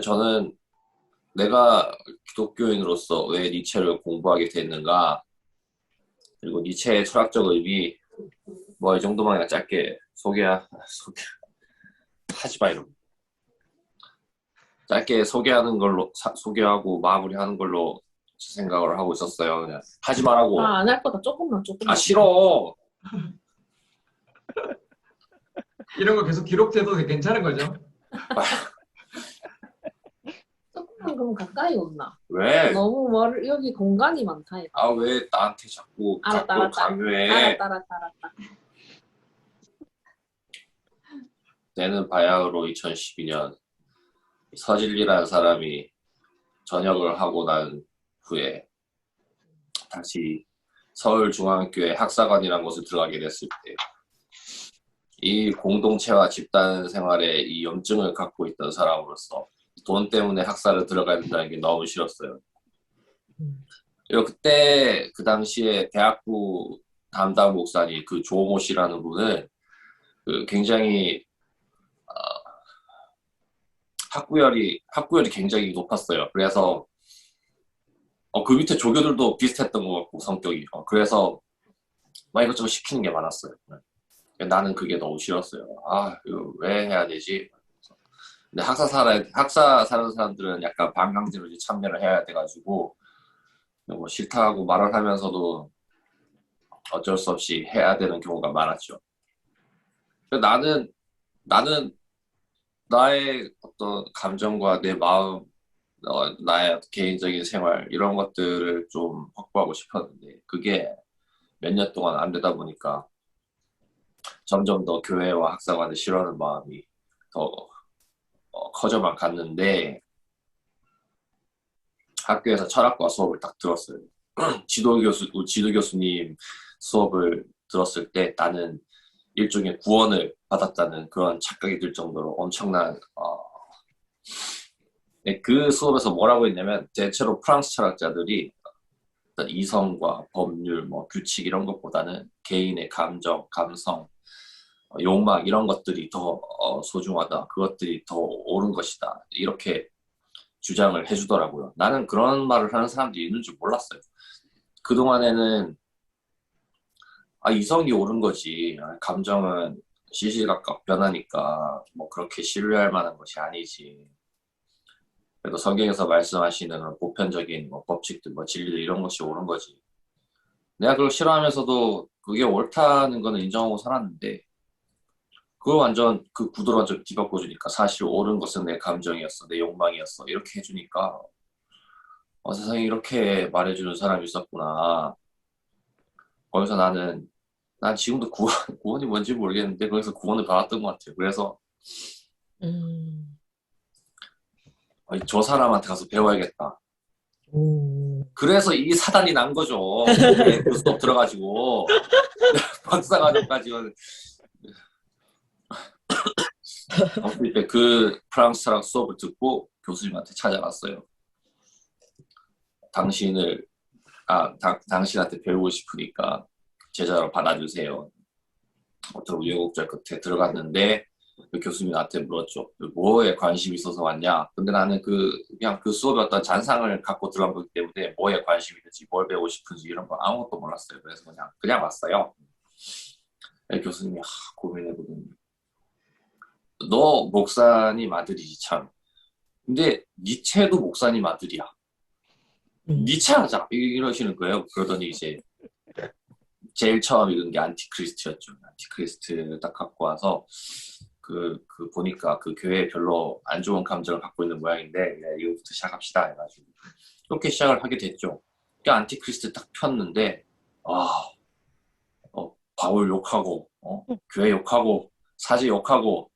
저는 내가 기독교인으로서 왜 니체를 공부하게 됐는가, 그리고 니체의 철학적 의미, 뭐 이 정도만 그냥 짧게 하지 마, 이러고. 짧게 소개하는 걸로, 소개하고 마무리하는 걸로 생각을 하고 있었어요. 그냥 하지 말라고. 안 할 거다. 조금만. 아, 싫어. 이런 거 계속 기록돼도 괜찮은 거죠? 조금만 그럼 가까이 온나. 왜? 너무 여기 공간이 많다. 이거. 아, 왜 나한테 자꾸 각도 강요해? 알았다. 때는 바야흐로 2012년 서진리라는 사람이 전역을 하고 난 후에 다시 서울중앙교회 학사관이라는 곳에 들어가게 됐을 때 이 공동체와 집단 생활에 이 염증을 갖고 있던 사람으로서 돈 때문에 학사를 들어가야 된다는 게 너무 싫었어요. 그리고 그때 그 당시에 대학부 담당 목사님 그 조모 씨라는 분은 그 굉장히 학구열이 굉장히 높았어요. 그래서 그 밑에 조교들도 비슷했던 것 같고 성격이. 그래서 막 이것저것 시키는 게 많았어요. 나는 그게 너무 싫었어요. 아, 이거 왜 해야 되지? 근데 학사 사는 사람들은 약간 반강제로 이제 참여를 해야 돼가지고 뭐 싫다고 말을 하면서도 어쩔 수 없이 해야 되는 경우가 많았죠. 나는 나의 어떤 감정과 내 마음, 나의 개인적인 생활 이런 것들을 좀 확보하고 싶었는데 그게 몇 년 동안 안 되다 보니까 점점 더 교회와 학사관을 싫어하는 마음이 더 커져만 갔는데 학교에서 철학과 수업을 딱 들었어요. 지도 교수님 수업을 들었을 때 나는 일종의 구원을 받았다는 그런 착각이 들 정도로 엄청난 그 수업에서 뭐라고 했냐면 대체로 프랑스 철학자들이 어떤 이성과 법률, 뭐 규칙 이런 것보다는 개인의 감정, 감성, 욕망 이런 것들이 더 소중하다. 그것들이 더 옳은 것이다. 이렇게 주장을 해주더라고요. 나는 그런 말을 하는 사람들이 있는 줄 몰랐어요. 그동안에는 이성이 옳은 거지. 감정은 시시각각 변하니까 뭐 그렇게 신뢰할 만한 것이 아니지. 그래도 성경에서 말씀하시는 보편적인 뭐 법칙들, 뭐 진리들 이런 것이 옳은 거지. 내가 그걸 싫어하면서도 그게 옳다는 거는 인정하고 살았는데 그걸 완전 그 구도를 완전 뒤바꿔주니까 사실 옳은 것은 내 감정이었어, 내 욕망이었어 이렇게 해주니까 세상에 이렇게 말해주는 사람이 있었구나. 거기서 난 지금도 구원이 뭔지 모르겠는데 거기서 구원을 받았던 것 같아요. 그래서 저 사람한테 가서 배워야겠다. 그래서 이 사단이 난 거죠. 그 수업 들어가지고 박사과정까지 그 프랑스 철학 수업을 듣고 교수님한테 찾아갔어요. 당신한테 배우고 싶으니까 제자로 받아주세요. 어떤 우여곡절 끝에 들어갔는데 그 교수님한테 물었죠. 뭐에 관심이 있어서 왔냐? 근데 나는 그냥 그 수업에 어떤 잔상을 갖고 들어간 거기 때문에 뭐에 관심이 있는지 뭘 배우고 싶은지 이런 거 아무것도 몰랐어요. 그래서 그냥 왔어요. 교수님이 고민해보더니 너 목사님 아들이지 참. 근데 니체도 목사님 아들이야. 니체 하자 이러시는 거예요. 그러더니 이제 제일 처음 읽은 게 안티크리스트였죠. 안티크리스트 딱 갖고 와서 보니까 그 교회에 별로 안 좋은 감정을 갖고 있는 모양인데 이거부터 시작합시다 해가지고 그렇게 시작을 하게 됐죠. 그 안티크리스트 딱 폈는데 바울 욕하고 교회 욕하고 사제 욕하고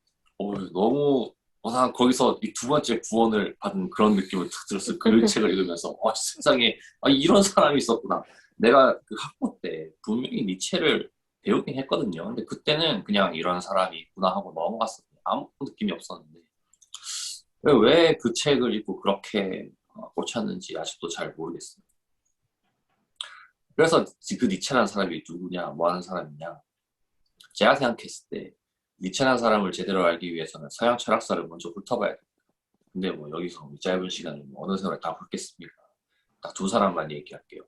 너무 난 거기서 이 두 번째 구원을 받은 그런 느낌을 탁 들었어요. 그 책을 읽으면서 세상에 이런 사람이 있었구나. 내가 그 학부 때 분명히 니체를 배우긴 했거든요. 근데 그때는 그냥 이런 사람이 있구나 하고 넘어갔어요. 아무 느낌이 없었는데 왜 그 책을 읽고 그렇게 꽂혔는지 아직도 잘 모르겠어요. 그래서 그 니체라는 사람이 누구냐, 뭐 하는 사람이냐. 제가 생각했을 때 니체라는 사람을 제대로 알기 위해서는 서양 철학사를 먼저 훑어봐야 돼요. 근데 뭐 여기서 이 짧은 시간에 뭐 어느 세월에 다 훑겠습니까? 딱 두 사람만 얘기할게요.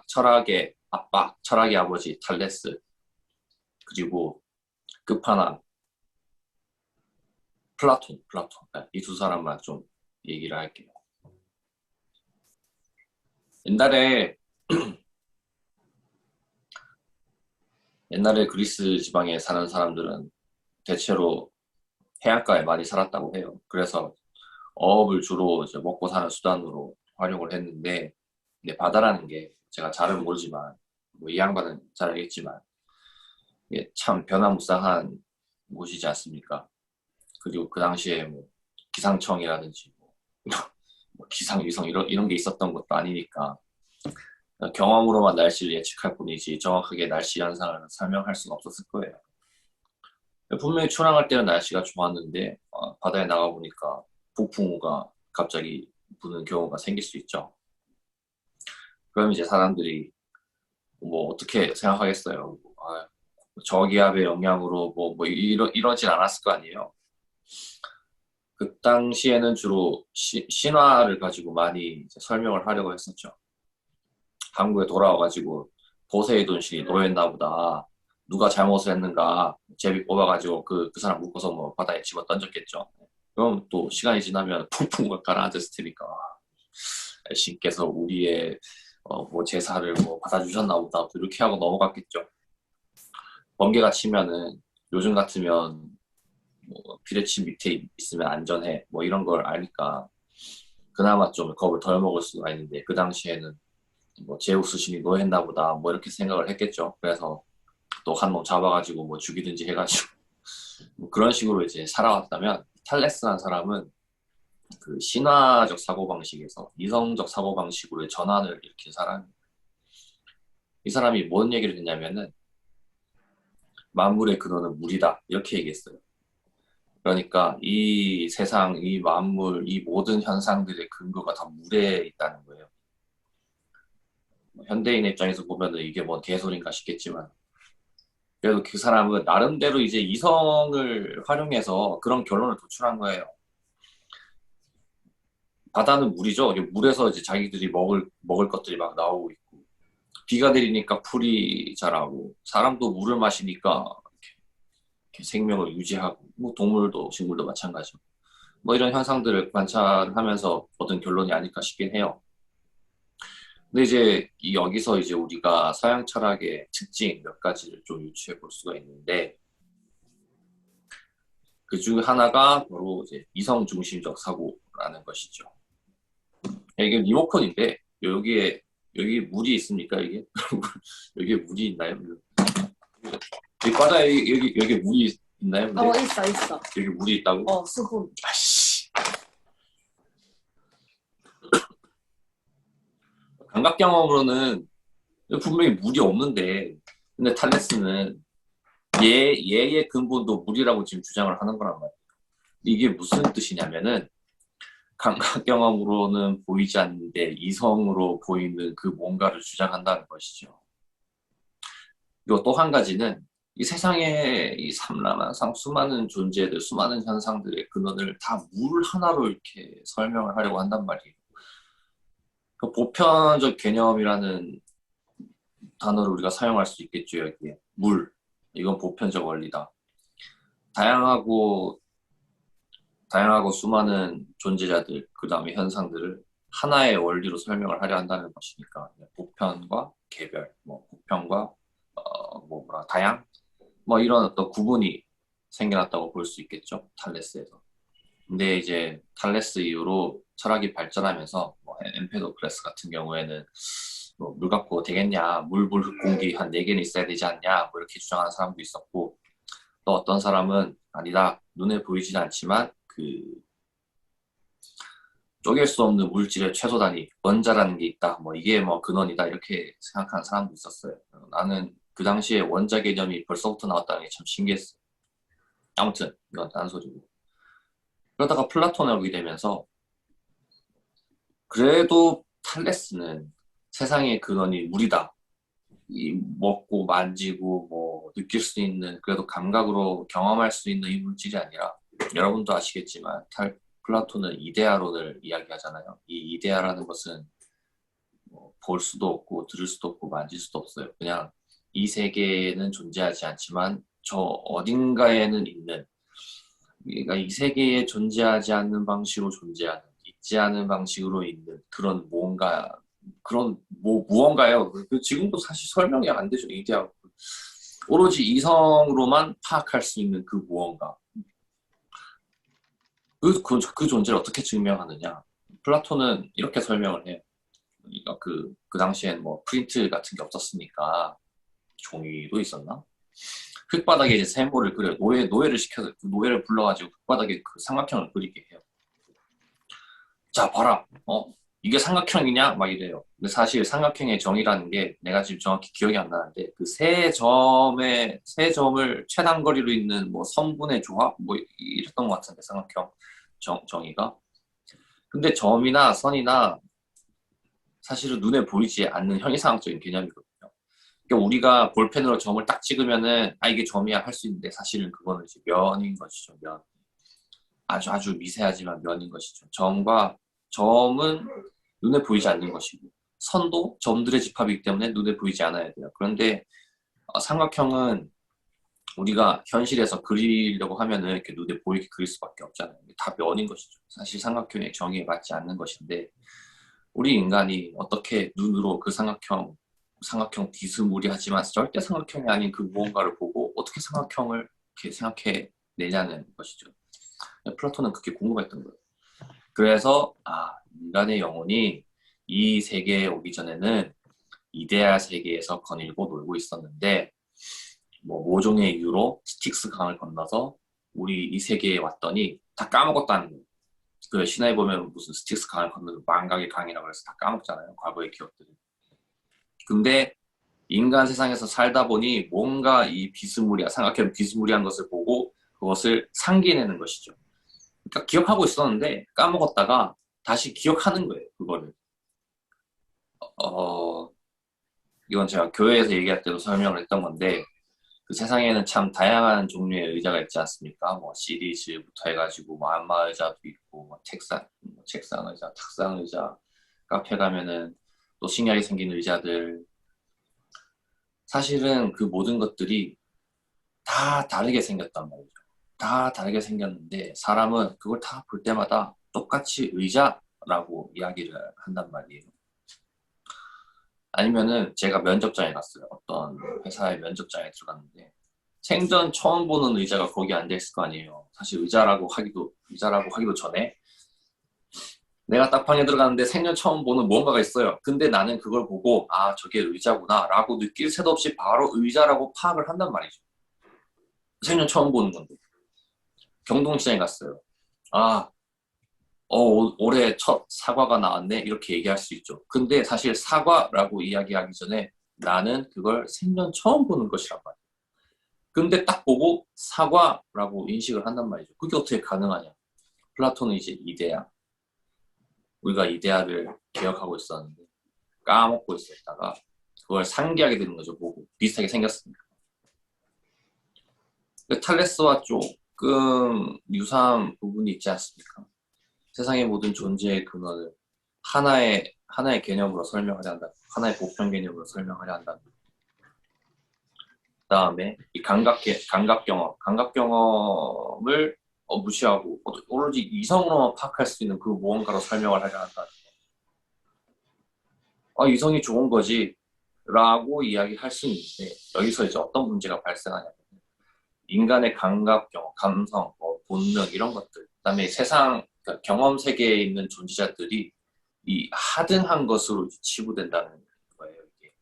철학의 아빠, 철학의 아버지 탈레스, 그리고 끝판왕 플라톤. 이 두 사람만 좀 얘기를 할게요. 옛날에 그리스 지방에 사는 사람들은 대체로 해안가에 많이 살았다고 해요. 그래서 어업을 주로 이제 먹고 사는 수단으로 활용을 했는데, 근데 바다라는 게 제가 잘은 모르지만, 뭐 이 양반은 잘 알겠지만, 이게 참 변화무쌍한 곳이지 않습니까? 그리고 그 당시에 뭐 기상청이라든지 뭐 기상위성 이런 게 있었던 것도 아니니까 경험으로만 날씨를 예측할 뿐이지 정확하게 날씨 현상을 설명할 수는 없었을 거예요. 분명히 출항할 때는 날씨가 좋았는데 바다에 나가 보니까 폭풍우가 갑자기 부는 경우가 생길 수 있죠. 그럼 이제 사람들이 뭐 어떻게 생각하겠어요? 저기압의 영향으로 이러진 않았을 거 아니에요. 그 당시에는 주로 신화를 가지고 많이 이제 설명을 하려고 했었죠. 한국에 돌아와가지고 포세이돈 신이 노였나 보다. 누가 잘못을 했는가 제비 뽑아가지고 그 사람 묶어서 뭐 바다에 집어 던졌겠죠. 그럼 또 시간이 지나면 풍풍을 가라앉았을 테니까 신께서 우리의 뭐 제사를 뭐 받아주셨나 보다 이렇게 하고 넘어갔겠죠. 번개가 치면은 요즘 같으면 뭐 비례침 밑에 있으면 안전해 뭐 이런 걸 아니까 그나마 좀 겁을 덜 먹을 수가 있는데, 그 당시에는 뭐 제우스 신이 노했나 보다 뭐 이렇게 생각을 했겠죠. 그래서 또 한 놈 잡아가지고 뭐 죽이든지 해가지고 뭐 그런 식으로 이제 살아왔다면, 탈레스라는 사람은 그 신화적 사고방식에서 이성적 사고방식으로의 전환을 일으킨 사람입니다. 이 사람이 뭔 얘기를 했냐면은 만물의 근원은 물이다 이렇게 얘기했어요. 그러니까 이 세상, 이 만물, 이 모든 현상들의 근거가 다 물에 있다는 거예요. 현대인의 입장에서 보면은 이게 뭐 개소리인가 싶겠지만, 그래도 그 사람은 나름대로 이제 이성을 활용해서 그런 결론을 도출한 거예요. 바다는 물이죠. 물에서 이제 자기들이 먹을 것들이 막 나오고 있고, 비가 내리니까 풀이 자라고, 사람도 물을 마시니까 이렇게 생명을 유지하고, 뭐 동물도 식물도 마찬가지고, 뭐 이런 현상들을 관찰하면서 얻은 결론이 아닐까 싶긴 해요. 근데 이제 여기서 이제 우리가 서양 철학의 특징 몇 가지를 좀 유추해 볼 수가 있는데, 그 중 하나가 바로 이제 이성 중심적 사고라는 것이죠. 이게 리모컨인데 여기 물이 있습니까? 이게 여기에 물이 있나요? 이 바다에 여기 물이 있나요? 있어. 여기 물이 있다고? 수분. 아씨. 감각 경험으로는 분명히 물이 없는데, 근데 탈레스는 얘의 근본도 물이라고 지금 주장을 하는 거란 말이에요. 이게 무슨 뜻이냐면은, 감각 경험으로는 보이지 않는데 이성으로 보이는 그 뭔가를 주장한다는 것이죠. 그리고 또 한 가지는 이 세상에 이 삼라만상 수많은 존재들, 수많은 현상들의 근원을 다 물 하나로 이렇게 설명을 하려고 한단 말이에요. 그 보편적 개념이라는 단어를 우리가 사용할 수 있겠죠, 여기에. 물. 이건 보편적 원리다. 다양하고 수많은 존재자들, 그 다음에 현상들을 하나의 원리로 설명을 하려 한다는 것이니까, 보편과 개별, 뭐 보편과 다양, 뭐 이런 어떤 구분이 생겨났다고 볼 수 있겠죠, 탈레스에서. 근데 이제 탈레스 이후로 철학이 발전하면서 뭐 엠페도클레스 같은 경우에는 뭐 물 갖고 되겠냐, 물, 흙, 공기 한 4개는 있어야 되지 않냐, 뭐 이렇게 주장하는 사람도 있었고, 또 어떤 사람은 아니다, 눈에 보이진 않지만 그 쪼갤 수 없는 물질의 최소 단위 원자라는 게 있다, 뭐 이게 뭐 근원이다 이렇게 생각하는 사람도 있었어요. 나는 그 당시에 원자 개념이 벌써부터 나왔다는 게 참 신기했어요. 아무튼 이건 딴소리고. 그러다가 플라톤을 오게 되면서 그래도 탈레스는 세상의 근원이 물이다, 이 먹고 만지고 뭐 느낄 수 있는, 그래도 감각으로 경험할 수 있는 이 물질이 아니라, 여러분도 아시겠지만 플라톤은 이데아론을 이야기하잖아요. 이 이데아라는 것은 볼 수도 없고 들을 수도 없고 만질 수도 없어요. 그냥 이 세계에는 존재하지 않지만 저 어딘가에는 있는, 그러니까 이 세계에 존재하지 않는 방식으로 존재하는, 있지 않은 방식으로 있는 그런 뭔가, 그런 무언가요. 지금도 사실 설명이 안 되죠. 이데아. 오로지 이성으로만 파악할 수 있는 그 무언가. 그 존재를 어떻게 증명하느냐. 플라톤은 이렇게 설명을 해요. 그러니까 그 당시엔 뭐 프린트 같은 게 없었으니까 종이도 있었나? 흙바닥에 이제 세모를 그려요. 노예를 시켜서 그 노예를 불러가지고 흙바닥에 그 삼각형을 그리게 해요. 자, 봐라. 이게 삼각형이냐? 막 이래요. 근데 사실 삼각형의 정의라는 게 내가 지금 정확히 기억이 안 나는데 그 세 점을 최단 거리로 있는 뭐 선분의 조합? 뭐 이랬던 것 같은데 삼각형 정의가. 근데 점이나 선이나 사실은 눈에 보이지 않는 현이상학적인 개념이거든요. 그러니까 우리가 볼펜으로 점을 딱 찍으면은 이게 점이야 할 수 있는데 사실은 그거는 이제 면인 것이죠. 면. 아주 미세하지만 면인 것이죠. 점은 눈에 보이지 않는 것이고 선도 점들의 집합이기 때문에 눈에 보이지 않아야 돼요. 그런데 삼각형은 우리가 현실에서 그리려고 하면은 이렇게 눈에 보이게 그릴 수밖에 없잖아요. 다 면인 것이죠. 사실 삼각형의 정의에 맞지 않는 것인데 우리 인간이 어떻게 눈으로 그 삼각형 비스무리하지만 절대 삼각형이 아닌 그 무언가를 보고 어떻게 삼각형을 이렇게 생각해내냐는 것이죠. 플라톤은 그게 궁금했던 거예요. 그래서 인간의 영혼이 이 세계에 오기 전에는 이데아 세계에서 거닐고 놀고 있었는데 뭐 모종의 이유로 스틱스 강을 건너서 우리 이 세계에 왔더니 다 까먹었다는 거예요. 그 신화에 보면 무슨 스틱스 강을 건너서 망각의 강이라고 해서 다 까먹잖아요. 과거의 기억들을. 근데 인간 세상에서 살다 보니 뭔가 이 삼각형 비스무리한 것을 보고 그것을 상기해내는 것이죠. 그러니까 기억하고 있었는데 까먹었다가 다시 기억하는 거예요. 그거를. 이건 제가 교회에서 얘기할 때도 설명을 했던 건데 그 세상에는 참 다양한 종류의 의자가 있지 않습니까? 뭐 시리즈부터 해가지고 뭐 안마 의자도 있고 뭐 책상 의자, 탁상 의자, 카페 가면은 또 신기하게 생긴 의자들. 사실은 그 모든 것들이 다 다르게 생겼단 말이죠. 다 다르게 생겼는데 사람은 그걸 다 볼 때마다 똑같이 의자라고 이야기를 한단 말이에요. 아니면은 제가 면접장에 갔어요. 어떤 회사의 면접장에 들어갔는데 생전 처음 보는 의자가 거기 앉아 있을 거 아니에요. 사실 의자라고 하기도 전에 내가 딱 방에 들어갔는데 생전 처음 보는 무언가가 있어요. 근데 나는 그걸 보고 저게 의자구나 라고 느낄 새도 없이 바로 의자라고 파악을 한단 말이죠. 생전 처음 보는 건데. 경동시장에 갔어요. 올해 첫 사과가 나왔네 이렇게 얘기할 수 있죠. 근데 사실 사과라고 이야기하기 전에 나는 그걸 생전 처음 보는 것이란 말이에요. 근데 딱 보고 사과라고 인식을 한단 말이죠. 그게 어떻게 가능하냐. 플라톤은 이제 이데아. 우리가 이데아를 기억하고 있었는데 까먹고 있었다가 그걸 상기하게 되는 거죠. 보고 비슷하게 생겼습니다. 탈레스와 조금 유사한 부분이 있지 않습니까? 세상의 모든 존재의 근원을 하나의 개념으로 설명하려 한다. 하나의 보편 개념으로 설명하려 한다. 그 다음에 이 감각 경험을 무시하고 오로지 이성으로만 파악할 수 있는 그 무언가로 설명을 하려 한다. 이성이 좋은 거지 라고 이야기할 수 있는데 여기서 이제 어떤 문제가 발생하냐면 인간의 감각 경험, 감성, 본능 이런 것들 그다음에 세상 그러니까 경험 세계에 있는 존재자들이 이 하등한 것으로 치부된다는 거예요. 이게.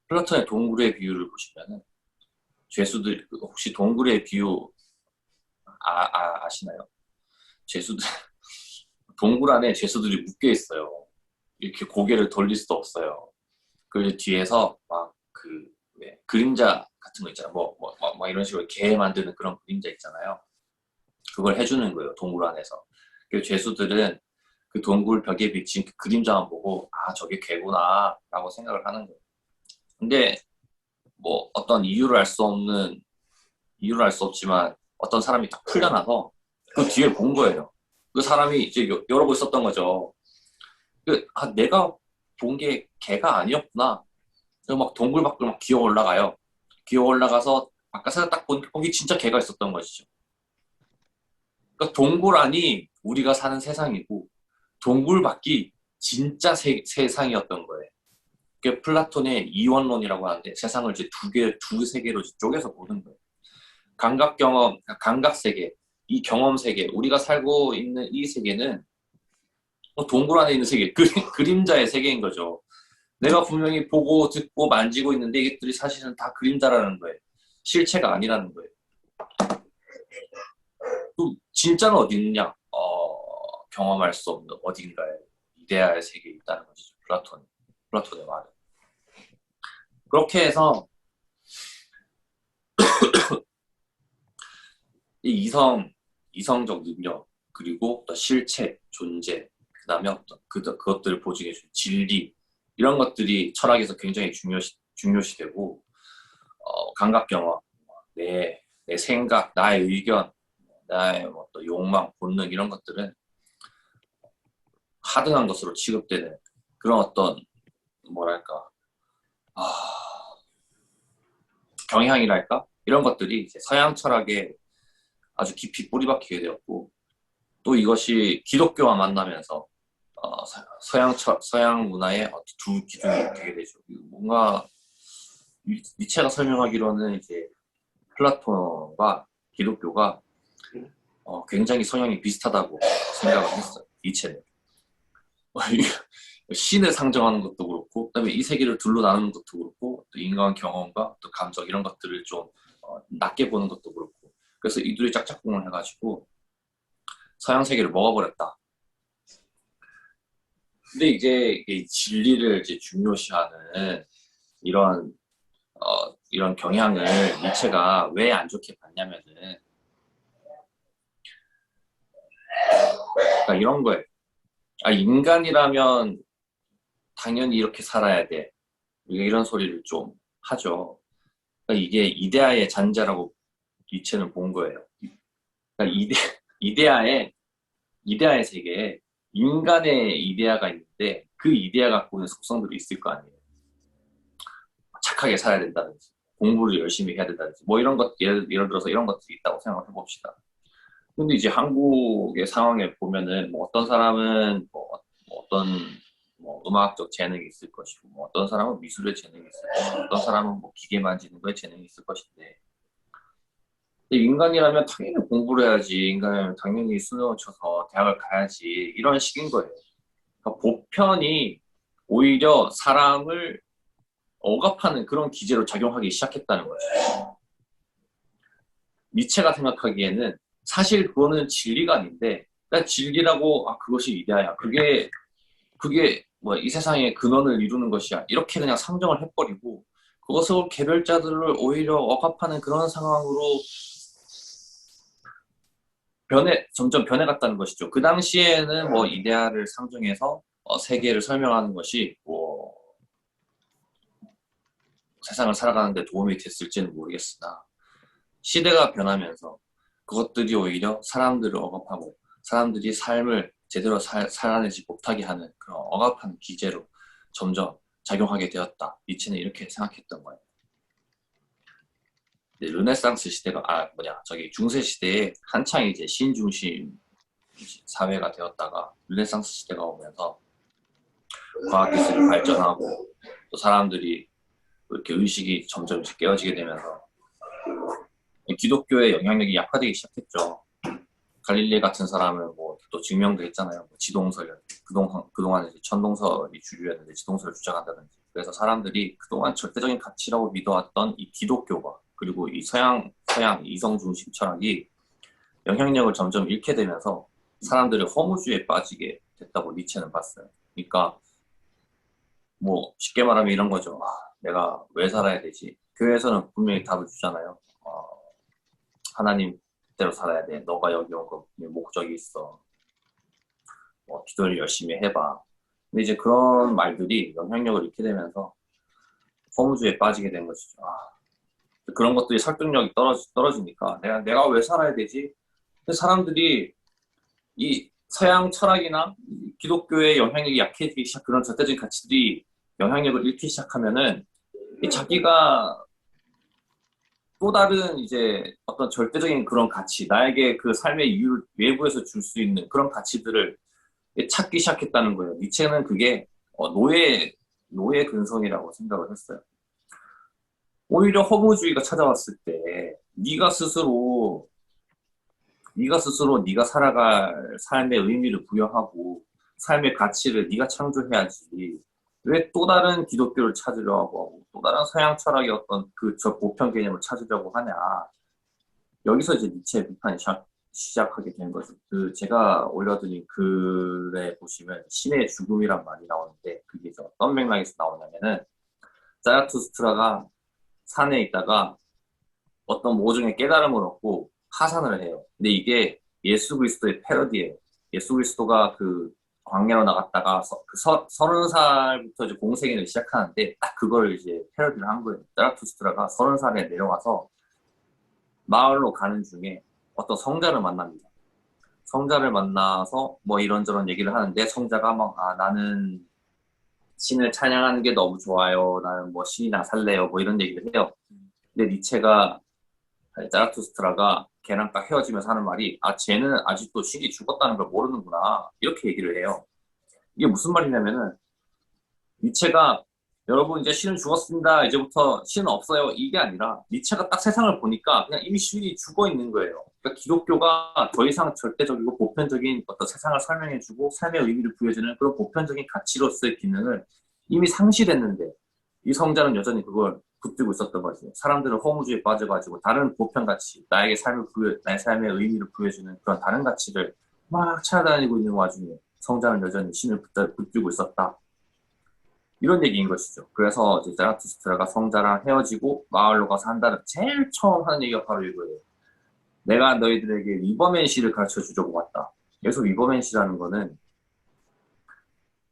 플라톤의 동굴의 비유를 보시면은 죄수들 혹시 동굴의 비유 아시나요? 죄수들 동굴 안에 죄수들이 묶여 있어요. 이렇게 고개를 돌릴 수도 없어요. 그 뒤에서 막 그림자 같은 거 있잖아요. 뭐 이런 식으로 개 만드는 그런 그림자 있잖아요. 그걸 해주는 거예요. 동굴 안에서. 그 죄수들은 그 동굴 벽에 비친 그 그림자만 보고 저게 개구나 라고 생각을 하는 거예요. 근데 뭐 어떤 이유를 알 수 없지만 어떤 사람이 딱 풀려나서 그 뒤에 본 거예요. 그 사람이 이제 여러 번 있었던 거죠. 내가 본 게 걔가 아니었구나. 그래서 막 동굴밖을 막 기어 올라가요. 기어 올라가서 바깥에서 딱 보니까 거기 진짜 걔가 있었던 것이죠. 그러니까 동굴 안이 우리가 사는 세상이고 동굴 밖이 진짜 세상이었던 거예요. 그게 플라톤의 이원론이라고 하는데 세상을 이제 두세 개로 쪼개서 보는 거예요. 감각 경험, 감각 세계, 이 경험 세계, 우리가 살고 있는 이 세계는 동굴 안에 있는 세계, 그림자의 세계인 거죠. 내가 분명히 보고 듣고 만지고 있는데 이것들이 사실은 다 그림자라는 거예요. 실체가 아니라는 거예요. 또 진짜는 어디 있느냐? 경험할 수 없는 어딘가에 이데아의 세계에 있다는 것이죠. 플라톤의 말은. 그렇게 해서 이 이성적 능력, 그리고 또 실체, 존재, 그 다음에 어떤 그것들을 보증해주는 진리, 이런 것들이 철학에서 굉장히 중요시되고, 감각 경험, 내 생각, 나의 의견, 나의 또 욕망, 본능, 이런 것들은 하등한 것으로 취급되는 그런 어떤, 뭐랄까, 경향이랄까? 이런 것들이 이제 서양 철학에 아주 깊이 뿌리박히게 되었고, 또 이것이 기독교와 만나면서 서양 문화의 두 기둥이 되게 되죠. 뭔가 니체가 설명하기로는 이제 플라톤과 기독교가 굉장히 성향이 비슷하다고 생각을 했어요. 니체는 신을 상정하는 것도 그렇고, 그다음에 이 세계를 둘로 나누는 것도 그렇고, 또 인간 경험과 또 감정 이런 것들을 좀 낮게 보는 것도 그렇고, 그래서 이 둘이 짝짝꿍을 해가지고 서양 세계를 먹어버렸다. 근데 이제 이 진리를 이제 중요시하는 이런 경향을 니체가 왜 안 좋게 봤냐면은, 그러니까 이런 거예요. 인간이라면 당연히 이렇게 살아야 돼. 이런 소리를 좀 하죠. 그러니까 이게 이데아의 잔재라고 니체는 본 거예요. 그러니까 이데아의 세계에 인간의 이데아가 있는데 그 이데아 갖고 있는 속성들이 있을 거 아니에요. 착하게 살아야 된다든지, 공부를 열심히 해야 된다든지, 뭐 이런 것, 예를 들어서 이런 것들이 있다고 생각을 해봅시다. 근데 이제 한국의 상황에 보면은 뭐 어떤 사람은 어떤 음악적 재능이 있을 것이고, 뭐 어떤 사람은 미술의 재능이 있을 것이고, 어떤 사람은 뭐 기계 만지는 거에 재능이 있을 것인데, 근데 인간이라면 당연히 공부를 해야지, 인간이라면 당연히 수능을 쳐서 대학을 가야지, 이런 식인 거예요. 그러니까 보편이 오히려 사람을 억압하는 그런 기제로 작용하기 시작했다는 거죠. 니체가 생각하기에는 사실 그거는 진리가 아닌데, 그러니까 진리라고, 그것이 이데아야, 그게 뭐 이 세상의 근원을 이루는 것이야, 이렇게 그냥 상정을 해버리고 그것을 개별자들을 오히려 억압하는 그런 상황으로 점점 변해갔다는 것이죠. 그 당시에는 뭐 이데아를 상정해서 세계를 설명하는 것이 뭐 세상을 살아가는 데 도움이 됐을지는 모르겠으나, 시대가 변하면서 그것들이 오히려 사람들을 억압하고 사람들이 삶을 제대로 살아내지 못하게 하는 그런 억압하는 기제로 점점 작용하게 되었다. 니체는 이렇게 생각했던 거예요. 르네상스 시대가 중세 시대에 한창 이제 신중심 사회가 되었다가 르네상스 시대가 오면서 과학기술이 발전하고 또 사람들이 이렇게 의식이 점점 깨어지게 되면서 기독교의 영향력이 약화되기 시작했죠. 갈릴레 같은 사람은 뭐 또 증명도 했잖아요. 뭐 지동설, 그동안 이제 천동설이 주류였는데 지동설을 주장한다든지. 그래서 사람들이 그동안 절대적인 가치라고 믿어왔던 이 기독교가, 그리고 이 서양 이성 중심 철학이 영향력을 점점 잃게 되면서 사람들이 허무주의에 빠지게 됐다고 니체는 봤어요. 그러니까 뭐 쉽게 말하면 이런 거죠. 내가 왜 살아야 되지? 교회에서는 분명히 답을 주잖아요. 하나님 뜻대로 살아야 돼. 너가 여기 온 거 목적이 있어. 기도를 열심히 해봐. 근데 이제 그런 말들이 영향력을 잃게 되면서 허무주의에 빠지게 된 것이죠. 그런 것들이 설득력이 떨어지니까 내가 왜 살아야 되지? 근데 사람들이 이 서양 철학이나 기독교의 영향력이 약해지기 시작, 그런 절대적인 가치들이 영향력을 잃기 시작하면은 이 자기가 또 다른 이제 어떤 절대적인 그런 가치, 나에게 그 삶의 이유를 외부에서 줄 수 있는 그런 가치들을 찾기 시작했다는 거예요. 니체는 그게 노예 근성이라고 생각을 했어요. 오히려 허무주의가 찾아왔을 때 네가 스스로 네가 살아갈 삶의 의미를 부여하고 삶의 가치를 네가 창조해야지. 왜 또 다른 기독교를 찾으려고 하고 또 다른 서양 철학의 어떤 저 보편 개념을 찾으려고 하냐. 여기서 이제 니체의 비판이 시작하게 된 거죠. 제가 올려드린 글에 보시면 신의 죽음이란 말이 나오는데 그게 어떤 맥락에서 나오냐면은 자라투스트라가 산에 있다가 어떤 모종의 깨달음을 얻고 하산을 해요. 근데 이게 예수 그리스도의 패러디예요. 예수 그리스도가 그 광야로 나갔다가 30살부터 이제 공생애를 시작하는데 딱 그걸 이제 패러디를 한 거예요. 자라투스트라가 30살에 내려와서 마을로 가는 중에 어떤 성자를 만납니다. 성자를 만나서 뭐 이런저런 얘기를 하는데 성자가 막 나는 신을 찬양하는 게 너무 좋아요. 나는 뭐 신이나 살래요. 뭐 이런 얘기를 해요. 근데 니체가 자라투스트라가 걔랑 딱 헤어지면서 하는 말이 쟤는 아직도 신이 죽었다는 걸 모르는구나. 이렇게 얘기를 해요. 이게 무슨 말이냐면은 니체가 여러분 이제 신은 죽었습니다. 이제부터 신은 없어요. 이게 아니라 니체가 딱 세상을 보니까 그냥 이미 신이 죽어 있는 거예요. 그러니까 기독교가 더 이상 절대적이고 보편적인 어떤 세상을 설명해주고 삶의 의미를 부여주는 그런 보편적인 가치로서의 기능을 이미 상실했는데 이 성자는 여전히 그걸 붙들고 있었던 거지. 사람들은 허무주의에 빠져가지고 다른 보편 가치, 나의 삶의 의미를 부여주는 그런 다른 가치를 막 찾아다니고 있는 와중에 성자는 여전히 신을 붙들고 있었다. 이런 얘기인 것이죠. 그래서 이제 자라투스트라가 성자랑 헤어지고 마을로 가서 한다는 제일 처음 하는 얘기가 바로 이거예요. 내가 너희들에게 리버맨시를 가르쳐 주려고 왔다. 여기서 리버맨시라는 거는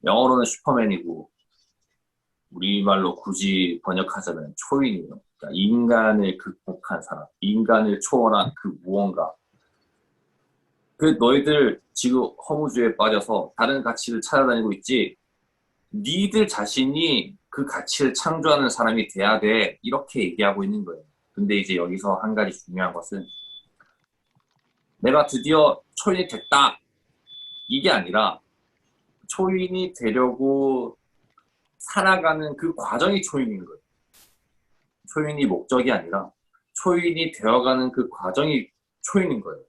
영어로는 슈퍼맨이고 우리말로 굳이 번역하자면 초인이에요. 그러니까 인간을 극복한 사람, 인간을 초월한 그 무언가. 너희들 지금 허무주의에 빠져서 다른 가치를 찾아다니고 있지. 니들 자신이 그 가치를 창조하는 사람이 돼야 돼. 이렇게 얘기하고 있는 거예요. 근데 이제 여기서 한 가지 중요한 것은 내가 드디어 초인이 됐다. 이게 아니라 초인이 되려고 살아가는 그 과정이 초인인 거예요. 초인이 목적이 아니라 초인이 되어가는 그 과정이 초인인 거예요.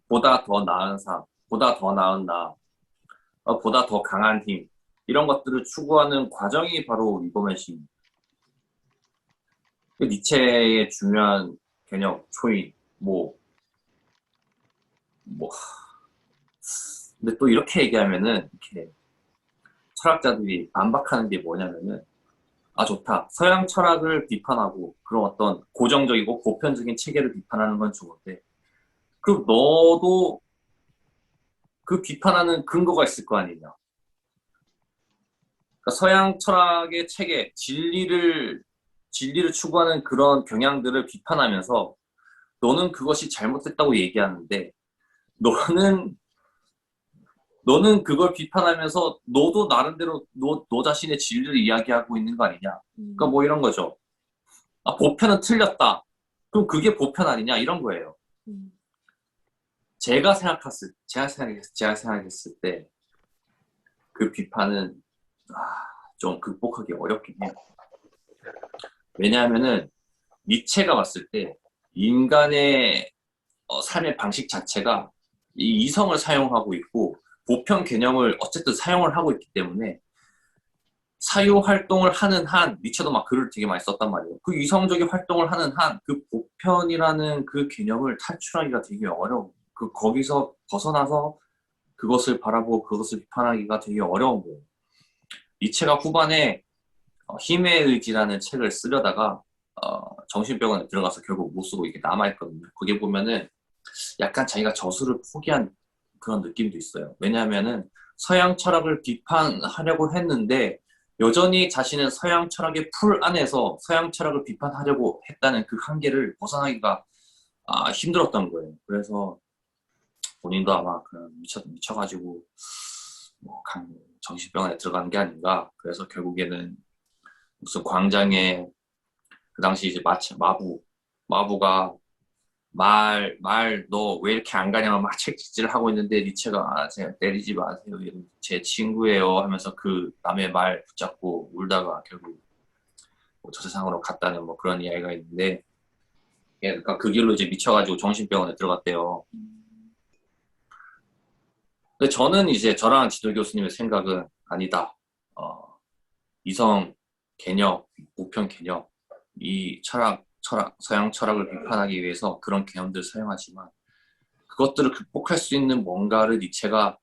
보다 더 나은 삶, 보다 더 나은 나, 보다 더 강한 힘, 이런 것들을 추구하는 과정이 바로 리버맨시입니다. 니체의 중요한 개념, 초인, 근데 또 이렇게 얘기하면은, 이렇게 철학자들이 반박하는 게 뭐냐면은, 좋다. 서양 철학을 비판하고 그런 어떤 고정적이고 보편적인 체계를 비판하는 건 좋은데, 그럼 너도 그 비판하는 근거가 있을 거 아니냐. 그러니까 서양 철학의 체계, 진리를 추구하는 그런 경향들을 비판하면서 너는 그것이 잘못됐다고 얘기하는데 너는 그걸 비판하면서 너도 나름대로 너 자신의 진리를 이야기하고 있는 거 아니냐. 그러니까 뭐 이런 거죠. 보편은 틀렸다. 그럼 그게 보편 아니냐 이런 거예요. 제가 생각했을 때 그 비판은 좀 극복하기 어렵긴 해요. 왜냐하면은 니체가 봤을 때 인간의 삶의 방식 자체가 이 이성을 사용하고 있고 보편 개념을 어쨌든 사용을 하고 있기 때문에 사유 활동을 하는 한, 니체도 막 글을 되게 많이 썼단 말이에요. 그 이성적인 활동을 하는 한 그 보편이라는 그 개념을 탈출하기가 되게 어려워. 거기서 벗어나서 그것을 바라보고 그것을 비판하기가 되게 어려운 거예요. 니체가 후반에 힘의 의지라는 책을 쓰려다가 정신병원에 들어가서 결국 못 쓰고 이게 남아있거든요. 거기에 보면은 약간 자기가 저수를 포기한 그런 느낌도 있어요. 왜냐하면은 서양 철학을 비판하려고 했는데 여전히 자신은 서양 철학의 풀 안에서 서양 철학을 비판하려고 했다는 그 한계를 벗어나기가 힘들었던 거예요. 그래서 본인도 아마 그냥 미쳐가지고 뭐 정신병원에 들어간 게 아닌가. 그래서 결국에는 무슨 광장에 그 당시 이제 마부가 너 왜 이렇게 안 가냐면 막 책짓질을 하고 있는데 니체가 제가 때리지 마세요. 제 친구예요 하면서 그 남의 말 붙잡고 울다가 결국 뭐 저 세상으로 갔다는 뭐 그런 이야기가 있는데 그러니까 그 길로 이제 미쳐가지고 정신병원에 들어갔대요. 근데 저는 이제 저랑 지도 교수님의 생각은 아니다. 이성 개념, 보편 개념, 이 서양 철학을 비판하기 위해서 그런 개념들을 사용하지만 그것들을 극복할 수 있는 뭔가를 니체가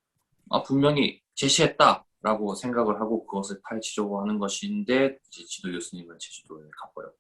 분명히 제시했다라고 생각을 하고 그것을 파헤치려고 하는 것인데 이제 지도 교수님은 제주도에 가버렸고